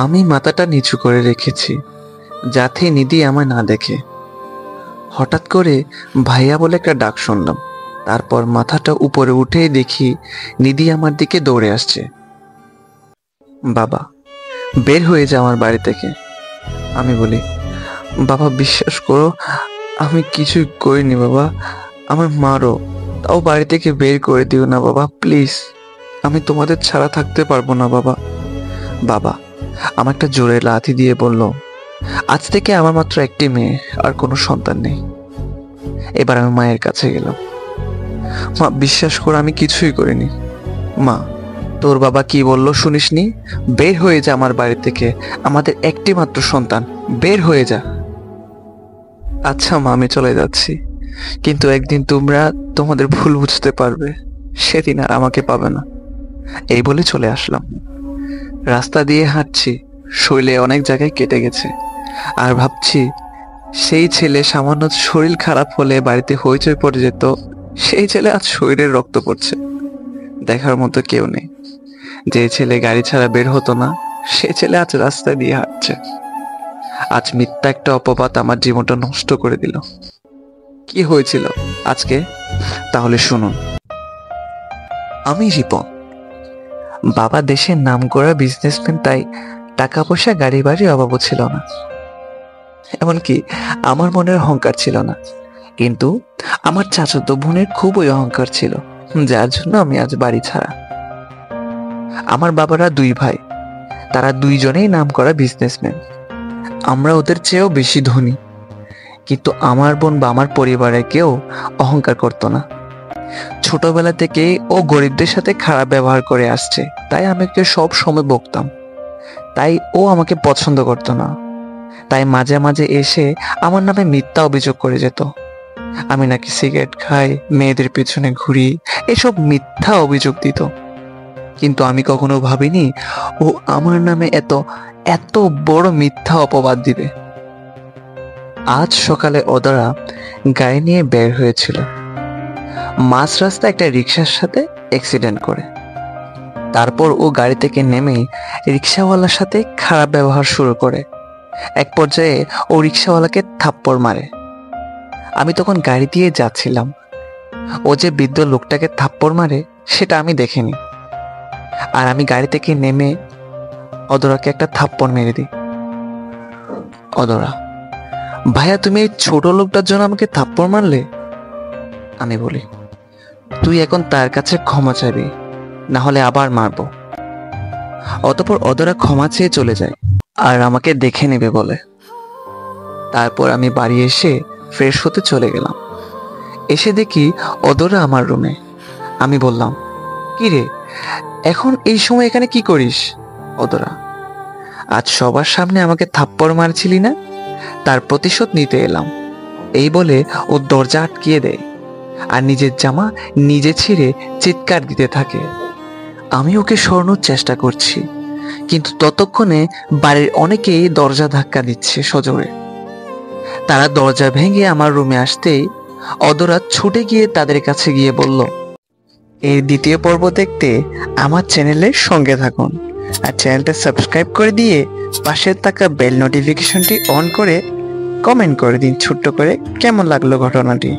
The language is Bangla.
আমি মাথাটা নিচু করে রেখেছি যাতে নিধি আমায় না দেখে। হঠাৎ করে ভাইয়া বলে একটা ডাক শুনলাম। তারপর মাথাটা উপরে উঠেই দেখি নিধি আমার দিকে দৌড়ে আসছে। বাবা, বের হয়ে যা আমার বাড়ি থেকে। আমি বলি, বাবা বিশ্বাস করো, আমি কিছুই করিনি বাবা, আমার মারো, তাও বাড়ি থেকে বের করে দিও না বাবা প্লিজ, আমি তোমাদের ছাড়া থাকতে পারবো না বাবা। বাবা আমার একটা জোরে লাথি দিয়ে বলল, আজ থেকে আমার মাত্র একটি মেয়ে, আর কোনো সন্তান নেই। এবার আমি মায়ের কাছে গেলাম। মা বিশ্বাস করো, আমি কিছুই করিনি। মা, তোর বাবা কি বললো শুনিসনি? বের হয়ে যা আমার বাড়ি থেকে, আমাদের একটি মাত্র সন্তান, বের হয়ে যা। আচ্ছা মা, আমি চলে যাচ্ছি, কিন্তু একদিন তোমরা তোমাদের ভুল বুঝতে পারবে, সেদিন আর আমাকে পাবে না। এই বলে চলে আসলাম। রাস্তা দিয়ে হাঁটছি, শরীরে অনেক জায়গায় কেটে গেছে, আর ভাবছি সেই ছেলে সামান্য শরীর খারাপ হলে বাড়িতে হইচই পড়ে যেত, সেই ছেলে আজ শরীরের রক্ত পড়ছে। দেখার মতো কেউ নেই। যে ছেলে গাড়ি ছাড়া বের হতো না, সে ছেলে আজ রাস্তায় দিয়ে হাঁটছে। আজ মিথ্যা একটা অপবাদ আমার জীবনটা নষ্ট করে দিল। কি হয়েছিল আজকে তাহলে শুনুন। আমি রিপন। বাবা দেশের নামকরা বিজনেসম্যান, তাই টাকা পয়সা গাড়ি বাড়ির অভাবও ছিল না, এমনকি আমার মনের অহংকার ছিল না। কিন্তু আমার চাচাতো বোনের খুবই অহংকার ছিল, যার জন্য আমি আজ বাড়ি ছাড়া। আমার বাবারা দুই ভাই, তারা দুইজনেই নামকরা বিজনেসম্যান। আমরা ওদের চেয়েও বেশি ধনী, কিন্তু আমার বোন বা আমার পরিবারে কেউ অহংকার করতো না। ছোটবেলা থেকেই ও গরিবদের সাথে খারাপ ব্যবহার করে আসছে, তাই আমি ওকে সব সময় বকতাম। তাই ও আমাকে পছন্দ করতো না, তাই মাঝে মাঝে এসে আমার নামে মিথ্যা অভিযোগ করে যেত। আমি নাকি সিগারেট খাই, মেয়েদের পেছনে ঘুরি, এসব মিথ্যা অভিযোগ দিত। কিন্তু আমি কখনো ভাবিনি ও আমার নামে এত এত বড় মিথ্যা অপবাদ দিবে। আজ সকালে ওদরা গাড়ি নিয়ে বের হয়েছিল, মাঝ রাস্তায় একটা রিক্সার সাথে অ্যাক্সিডেন্ট করে। তারপর ও গাড়ি থেকে নেমেই রিক্সাওয়ালার সাথে খারাপ ব্যবহার শুরু করে। এক পর্যায়ে ও রিক্সাওয়ালাকে থাপ্পড় মারে। আমি তখন গাড়ি দিয়ে যাচ্ছিলাম। ও যে বৃদ্ধ লোকটাকে থাপ্পড় মারে সেটা আমি দেখিনি, আর আমি গাড়ি থেকে নেমে অদরাকে একটা থাপ্পড় মেরে দিই। অদরা, ভাইয়া তুমি এই ছোট লোকটার জন্য আমাকে থাপ্পড় মারলে? আমি বলি, তুই এখন তার কাছে ক্ষমা চাইবি, না হলে আবার মারবো। অতঃপর অদরা ক্ষমা চেয়ে চলে যায়, আর আমাকে দেখে নেবে বলে। তারপর আমি বাড়ি এসে ফ্রেশ হতে চলে গেলাম। এসে দেখি অদরা আমার রুমে। আমি বললাম, কি রে, এখন এই সময় এখানে কি করিস? অদরা, আজ সবার সামনে আমাকে থাপ্পড় মারছিলি না, তার প্রতিশোধ নিতে এলাম। এই বলে ও দরজা আটকিয়ে দেয়, আর নিজের জামা নিজে ছিঁড়ে চিৎকার দিতে থাকে। আমি ওকে সরানোর চেষ্টা করছি, কিন্তু ততক্ষণে বাড়ির অনেকেই দরজা ধাক্কা দিচ্ছে সজোরে। তারা দরজা ভেঙে আমার রুমে আসতেই অদরা ছুটে গিয়ে তাদের কাছে গিয়ে বলল, এর দ্বিতীয় পর্ব দেখতে আমার চ্যানেলের সঙ্গে থাকুন, আর চ্যানেলটা সাবস্ক্রাইব করে দিয়ে পাশে থাকা বেল নোটিফিকেশনটি অন করে কমেন্ট করে দিন ছোট্ট করে কেমন লাগলো ঘটনাটি।